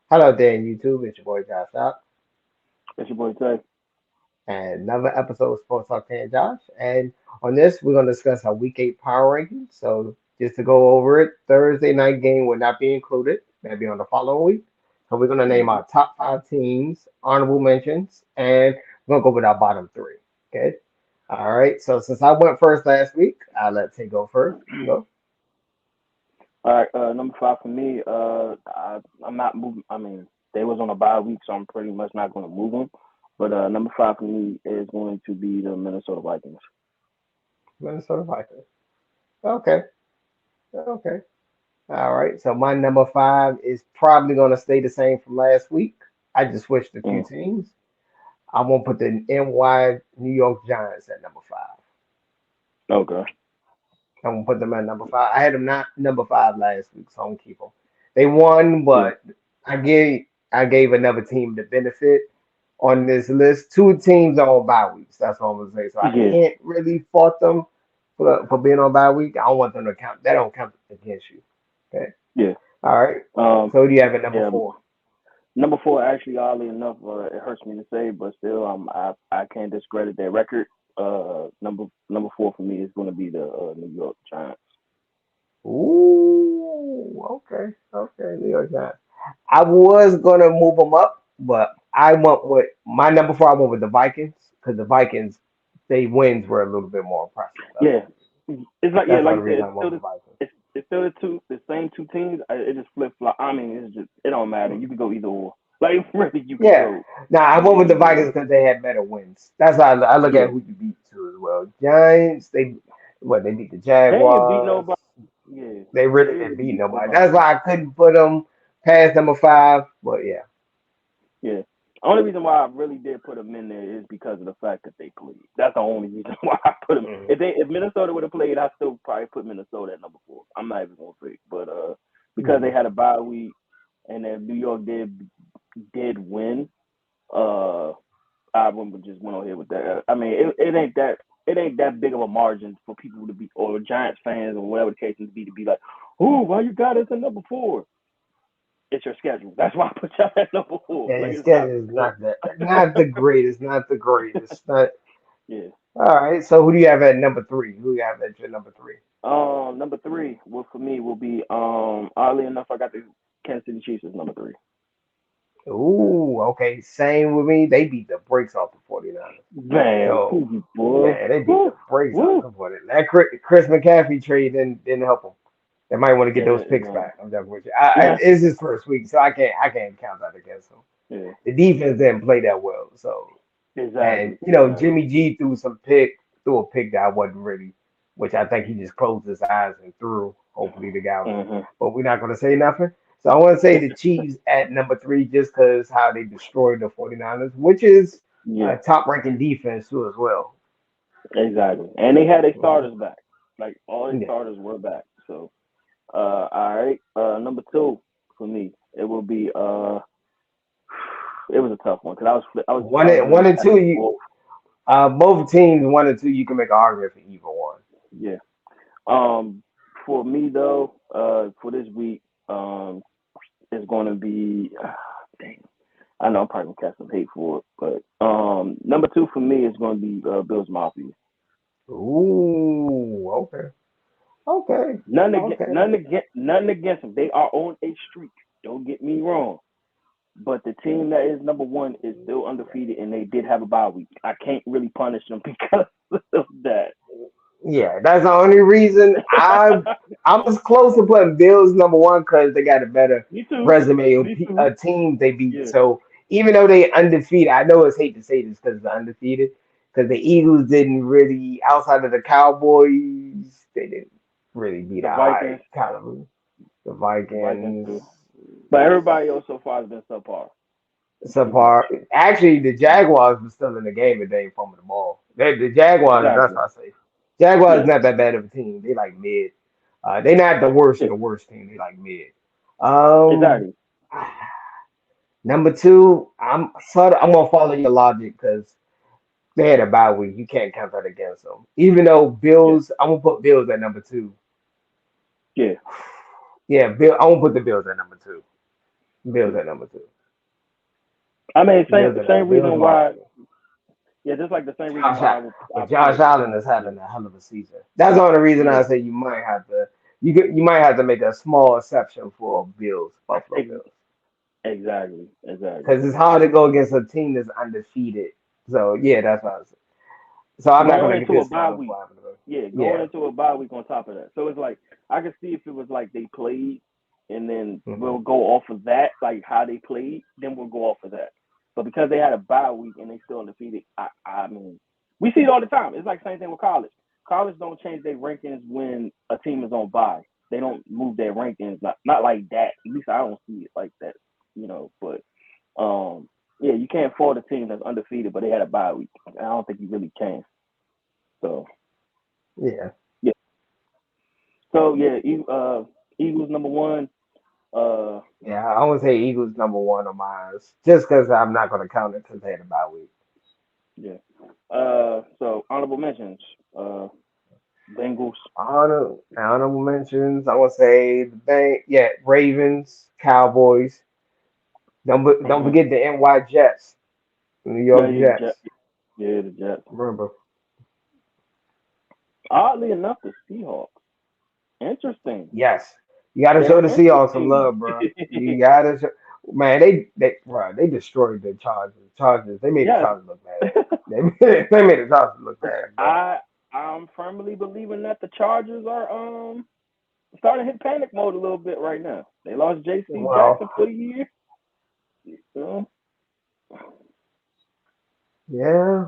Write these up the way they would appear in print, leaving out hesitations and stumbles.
Hello there, YouTube. It's your boy Josh Up, It's your boy Tay. and another episode of Sports Talk and Josh. And on this, we're going to discuss our Week 8 power rankings. So, just to go over it, Thursday night game will not be included. That'll be on the following week. So, we're going to name hmm our top five teams, honorable mentions, and we're going to go with our bottom three. Okay. All right. So, since I went first last week, I'll let Tay go first. You go. All right, number five for me. I'm not moving. I mean, they was on a bye week, so I'm pretty much not going to move them. But number five for me is going to be the Minnesota Vikings. Minnesota Vikings. Okay. Okay. All right. So my number five is probably going to stay the same from last week. I just switched a few Mm, teams. I'm going to put the NY New York Giants at number five. okay. I'm going to put them at number five. I had them not number five last week, so I'm going to keep them. They won, Yeah. but I gave another team the benefit on this list. Two teams are on bye weeks. That's what I'm going to say. So I Yeah. can't really fault them for being on bye week. I don't want them to count. That don't count against you. Okay. Yeah. All right. Um. So who do you have at number Yeah. four? Number four, actually, oddly enough, it hurts me to say, but still, I can't discredit their record. Number four for me is going to be the New York Giants. Ooh, okay, okay, New York Giants. I was gonna move them up, but I went with my number four. I went with the Vikings because the Vikings, they wins were a little bit more impressive Yeah, last week. it's like That's the like only you said, reason I went with the Vikings. it's still the same two teams. It just flip flop. I mean, it's just it don't matter. You could go either or. Like really, you could Yeah. go Now I went with the either or. Vikings because they had better wins. That's how I look Yeah, at who you beat too as well. Giants, they beat the they ain't beat Jaguars. nobody. Yeah, They they really really didn't beat beat nobody. nobody. That's why I couldn't put them past number five. But yeah. Yeah. Only reason why I really did put them in there is because of the fact that they played. That's the only reason why I put them. Mhm. If Minnesota would have played, I still probably put Minnesota at number four. I'm not even gonna fake, but because they Mhm. had a bye week and then New York did win, uh, I just went on here with that. I mean, it ain't that big of a margin for people to be or Giants fans or whatever the case may be to be like, oh, why you got us at number four? It's your schedule. That's why I put y'all at number four. Yeah, Like his it's not schedule is because not the greatest, not the greatest. Not, yeah. all right. So who do you have at number three? Who do you have at your number three? Number three will for me will be oddly enough I got the Kansas City Chiefs as number three. Ooh, okay. Same with me. They beat the brakes off the 49ers. Man, So who you boy? man, they beat the Woo, brakes off woo. the 49ers. That Chris McCaffrey trade didn't help them. They might want to get Yeah, those picks man. back. I'm joking with you. Yeah, It's his first week, so I can't count that against him. yeah. The defense didn't play that well. So and Exactly, exactly. Jimmy G threw a pick that I wasn't really, which I think he just closed his eyes and threw. Hopefully the guy was, Mhm. but we're not gonna say nothing. So I want to say the Chiefs at number three just because how they destroyed the 49ers, which is Yeah, a top ranking defense too as well. exactly. And they had their Mhm. starters back. Like all their Yeah. starters were back. So all right. Number two for me, it will be it was a tough one because I was One really and kind two, of both. both teams one and two, you can make an argument for either one. Yeah. For me though, for this week, it's going to be dang. I know I'm probably gonna catch some hate for it, but number two for me is going to be Bills Mafia. Ooh, okay, okay, okay. Nothing against them. They are on a streak. Don't get me wrong. But the team that is number one is still undefeated, and they did have a bye week. I can't really punish them because of that. Yeah, that's the only reason I was close to putting Bills number one because they got a better Me too. resume of Me too. teams they beat. Yeah. So even though they undefeated, I know it's hate to say this because they're undefeated because the Eagles didn't really outside of the Cowboys they didn't really beat The a high Vikings. caliber. The The Vikings Vikings, too. But everybody else so far has been subpar, pretty much. subpar. Actually, the Jaguars were still in the game and they ain't fumble the ball. The Jaguars, that's Exactly. what I say. Jaguars Yeah. not that bad of a team. They like mid. They not the worst of Yeah. the worst team. They like mid. Um, Exactly. number two, I'm gonna follow your logic because they had a bye week. You can't count that against them. Even though Yeah. Bills, I'm gonna put Bills at number two. Yeah. Yeah, Bill. I'm gonna put the Bills at number two. Bills at number two. I mean, Bills at number. same Bills reason why. marching. Yeah, just like the same reason Josh why Allen, I but put Josh it. Allen is Yeah, having a hell of a season. That's the only reason I yeah, say you might have to. You might have to make a small exception for Bills, Buffalo ex- Bills, exactly, exactly. because it's hard to go against a team that's undefeated. So yeah, that's what I was. So I'm not Going gonna into a bye discount them week, for having them. yeah, going Yeah. into a bye week on top of that. So it's like I could see if it was like they played, and then Hmm. we'll go off of that, like how they played, then we'll go off of that. But because they had a bye week and they still undefeated, I mean, we see it all the time. It's like the same thing with college. College don't change their rankings when a team is on bye. They don't move their rankings, not like that. At least I don't see it like that, But yeah, you can't fault a team that's undefeated, but they had a bye week. I don't think you really can. So Yeah. yeah. So yeah, Eagles number one. Uh, Yeah. I would say Eagles number one on mine, just because I'm not gonna count it because they had a bye week. yeah. So honorable mentions. Bengals. Honorable mentions. I would say the bank. Yeah, Ravens, Cowboys. Don't Mm-hmm. forget the NY Jets, New Yeah, York yeah, the Jets. Jets. Yeah, the Jets. Remember? Oddly enough, the Seahawks. Interesting. Yes. You got to show They're the Seahawks some interesting. love, bro. You got to show. Man, they destroyed the Chargers. Chargers. They made the Yes. Chargers look bad. They made the Chargers look bad, bro. I I'm firmly believing that the Chargers are starting to hit panic mode a little bit right now. They lost J.C. Well, Jackson for the year. So, yeah.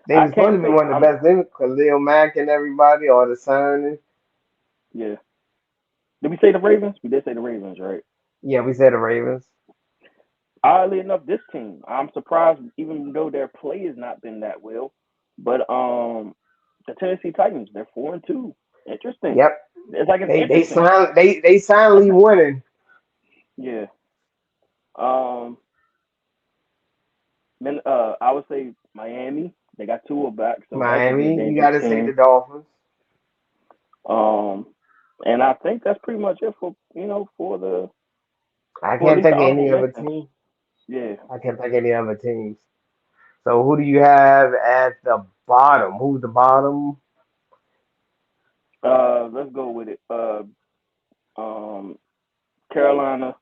They I was supposed can't to be say one of the I'm. best things. Khalil Mack and everybody, or the signing. Yeah. Did we say the Ravens? We did say the Ravens, right? Yeah, we said the Ravens. Oddly enough, this team, I'm surprised, even though their play has not been that well. But the Tennessee Titans, they're 4-2. Interesting. Yep. It's like it's They interesting. they silently winning. Yeah. Um. Then I would say Miami. They got Tua back, so that should be a Miami, you got dangerous to say the team. Dolphins. Um. And I think that's pretty much it for I for at can't least think the of honorable any other mentions. team. Yeah. I can't think of any other teams. So who do you have at the bottom? Who's the bottom? Let's go with it. Um. Carolina,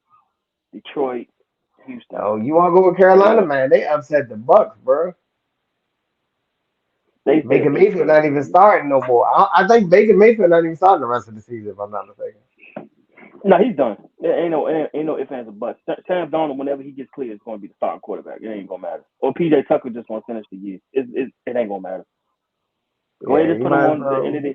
Detroit, Houston. Oh, you want to go with Carolina, man? They upset the Bucks, bro. They Baker said they Mayfield not trade even him. starting no more. I think Baker Mayfield not even starting the rest of the season, if I'm not mistaken. No, he's done. There ain't no ifs ands or buts. Sam Darnold, whenever he gets clear, is going to be the starting quarterback. It ain't gonna matter. Or PJ Tucker just want to finish the year. It ain't gonna matter. Go ahead, Yeah, just you put him might as on the end well. of the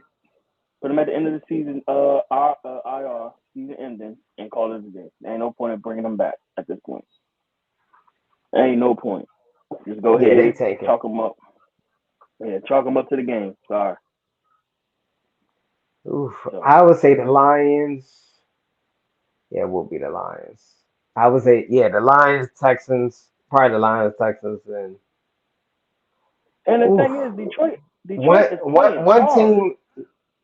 put him at the end of the season. IR season ending and call it a day. There ain't no point in bringing him back at this point. There ain't no point. Just go Yeah, they ahead, tanking. chalk him up. Yeah, chalk him up to the game. Sorry. Oof. So I would say the Lions. Yeah, it will be the Lions. I would say, yeah, the Lions, Texans, probably the Lions, Texans, and and the thing oof. is, Detroit One, is one, playing one hard. team.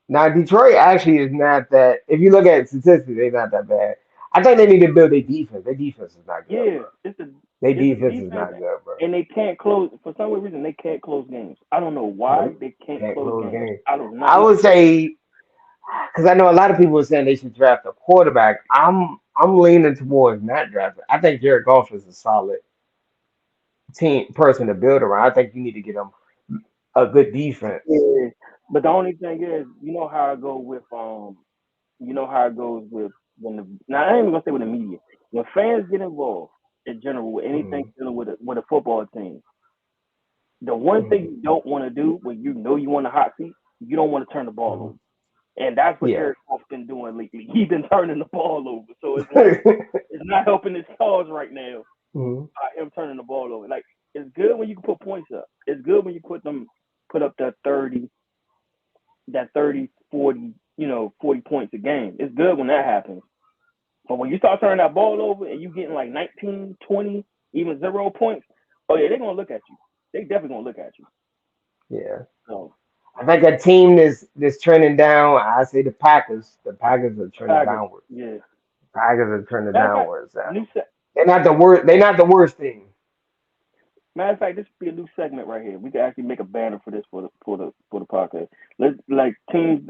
Now, Detroit actually is not that. If you look at statistics, they're not that bad. I think they need to build their defense. Their defense is not good, Yeah, bro. Their it's the defense is defense, not good, bro. and they can't close for some weird reason. They can't close games. I don't know why Nope. they can't Can't close close games. games. I do not I know. would say because I know a lot of people are saying they should draft a quarterback. I'm leaning towards not drafting. I think Jared Goff is a solid team person to build around. I think you need to get him a good defense. Yeah, but the only thing is, you know how it goes with when the now I ain't even gonna say with the media when fans get involved in general with anything Hmm. dealing with a football team. The one thing Hmm. you don't want to do when you know you want a hot seat, you don't want to turn the ball Hmm. over. And that's what Yeah. Jared Goff's been doing lately. He's been turning the ball over. So it's like it's not helping his cause right now Hmm. by him turning the ball over. Like it's good when you can put points up. It's good when you put up that 30, 40, 40 points a game. It's good when that happens. But when you start turning that ball over and you getting like 19, 20, even 0 points, oh yeah, they're gonna look at you. They definitely gonna look at you. Yeah. So I think a team that's trending down. I say the Packers. The Packers are trending Packers, downward. yeah. Tigers are trending Matter of fact, downwards. new se- They're not the worst. They're not the worst team. matter of fact, this would be a new segment right here. We could actually make a banner for this for the podcast. Let's like teams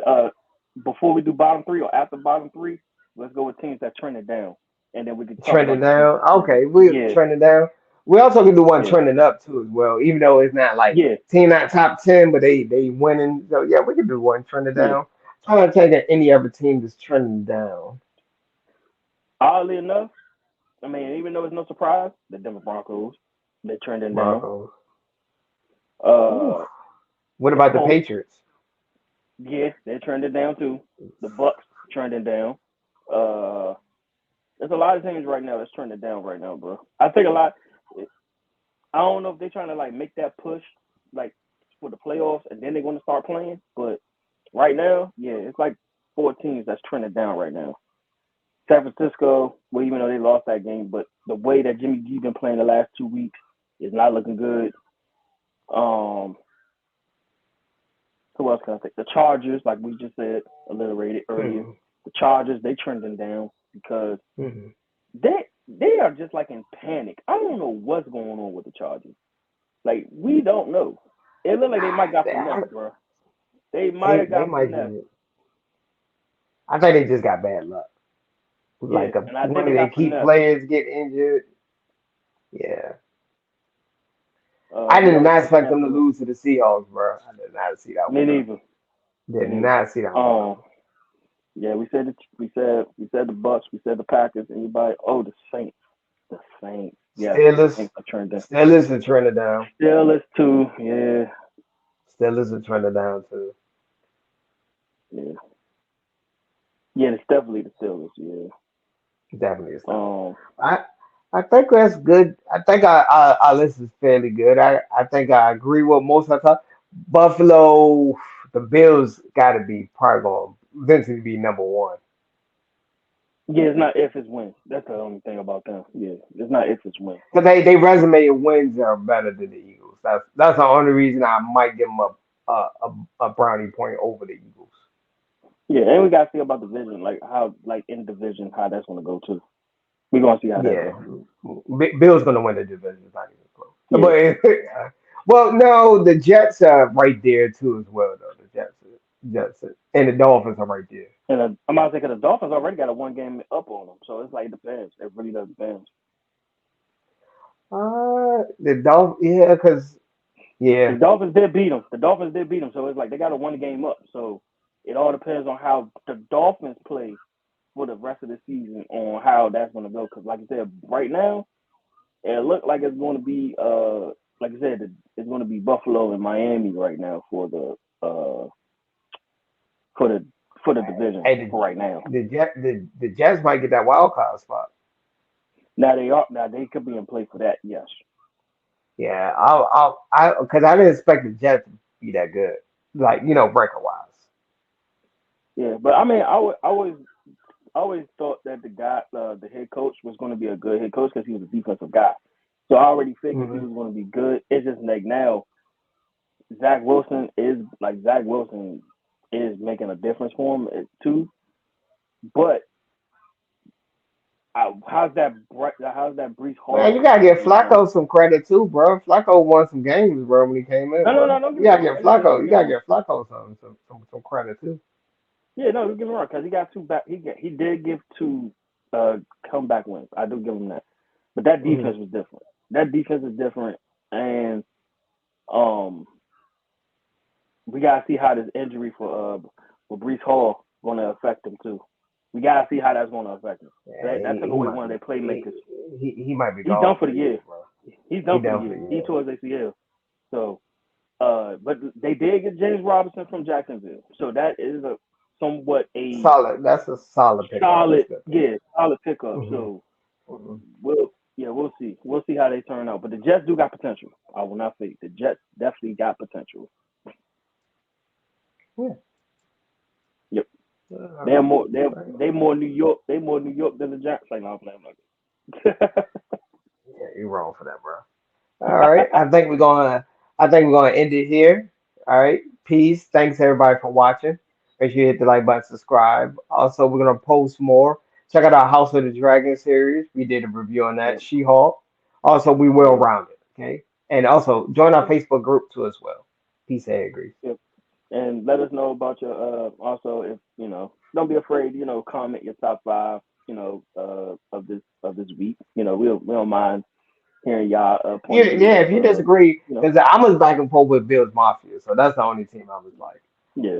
before we do bottom three or after bottom three. Let's go with teams that trending down, and then we can talk about Trending the teams down. that trending. Okay, we're Yeah, trending down. We also can do one yeah, trending up too as well, even though it's not like yeah, team not top 10, but they winning. So yeah, we can do one trending yeah. down. Trying to take any other team that's trending down. Oddly enough, I mean, even though it's no surprise, the Denver Broncos they're trending down. Broncos. Oof. Uh, What the about the Colts, Patriots? yeah, they're trending down too. The Bucks trending down. Uh, there's a lot of teams right now that's trending down right now, bro. I think a lot. I don't know if they're trying to like make that push like for the playoffs and then they're going to start playing. But right now, yeah, it's like four teams that's trending down right now. San Francisco, well, even though they lost that game, but the way that Jimmy G been playing the last 2 weeks is not looking good. Um, who else can I think? The Chargers, like we just said, alliterated earlier. Hmm. The Chargers, they trending down because Hmm. they are just like in panic. I don't know what's going on with the Chargers. Like we don't know. It looked like they might got finesse, bro. They might have They got might finesse. just. I think they just got bad luck. Yeah, Like and I think one they of their got key finesse. players get injured. Yeah, I Who did else not for expect them to Tampa? lose to the Seahawks, bro. I did not see that Me one coming. neither. Me Did neither. not see that one Um, coming. yeah, we said the Bucks, we said the Packers. Anybody? Oh, the Saints. The Saints. Yes, the Steelers, Saints are trending. Steelers are trending down. Steelers too. Yeah, Steelers are trending down too. yeah, yeah. It's definitely the Steelers. Yeah. Definitely a Steelers. Um, I I think that's good. I think our list is fairly good. I think I agree with most of the time. Buffalo, the Bills got to be probably going to eventually be number one. yeah, it's not if it's when. That's the only thing about them. Yeah, it's not if it's when. Because they resume of wins are better than the Eagles. That's the only reason I might give them a brownie point over the Eagles. Yeah, and we gotta see about division, like how, like in division, how that's gonna go too. We gonna see how that Yeah, go. Bill's gonna win the division. It's not even close. Yeah, But well, no, the Jets are right there too as well. Though Jets, and the Dolphins are right there. and I'm about to say 'cause the Dolphins already got a 1 game up on them, so it's like it depends. It really does depend. The Dolphins, yeah, because The yeah, Dolphins did beat them. The Dolphins did beat them, so it's like they got a 1 game up. So it all depends on how the Dolphins play for the rest of the season on how that's gonna go. Because like I said, right now it looked like it's gonna be like I said, it's gonna be Buffalo and Miami right now for the for the division hey, for right now. the Jets might get that wild card spot. Now they could be in play for that. Yes. Yeah, because I didn't expect the Jets to be that good, like record wise. Yeah, but I mean, I always thought that the head coach was going to be a good head coach because he was a defensive guy. So I already figured he Hmm. was going to be good. It's just like now Zach Wilson is making a difference for him too. But how's that Brees Man, you Hall gotta give going on? Flacco some credit too, bro. Flacco won some games, bro, when he came in, No, no, bro. no. Don't You get me gotta wrong. give Like I said, don't Flacco. You get me gotta wrong. give Flacco some credit too. Yeah, no, don't get me wrong because he got two back. He did give two comeback wins. I do give him that. But that Hmm. defense was different. That defense is different, and um, we gotta see how this injury for Brees Hall going to affect him too. We gotta see how that's going to affect him. Yeah, That took he away might one of be their playmakers. he might be He's done gone for for the the year, year. bro. He's He done for the done for year. the He year. tore his ACL. So, but they did get James Robinson from Jacksonville. So that is a somewhat a Solid. That's a solid pickup. That's solid, a good yeah, pickup. solid pickup. Hmm. So Hmm. we'll see. We'll see how they turn out. But the Jets do got potential. I will not fake. The Jets definitely got potential. Yeah. Yep. All They're right. more they All right. they more New York. They more New York than the Jets. Like no, I'm playing like Yeah, you're wrong for that, bro. All right. I think we're gonna end it here. All right. Peace. Thanks everybody for watching. Make sure you hit the like button, subscribe. Also, we're gonna post more. Check out our House of the Dragon series. We did a review on that. Yep. She-Hulk. Also, we well Yeah. rounded. Okay, and also join our Yep. Facebook group too as well. Peace and agrees. Yep. And let us know about your also if don't be afraid, comment your top five, of this week. We don't mind hearing y'all Yeah, point of view yeah. If you disagree, because I was back and forth with Bills Mafia, so that's the only team I was like. yeah.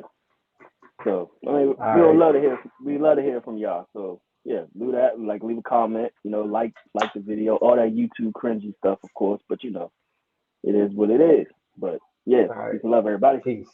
So I mean All right. we love to hear from y'all. So yeah, do that. Like leave a comment, like the video, all that YouTube cringy stuff, of course, but it is what it is. But yeah, All right. peace and love everybody. Peace.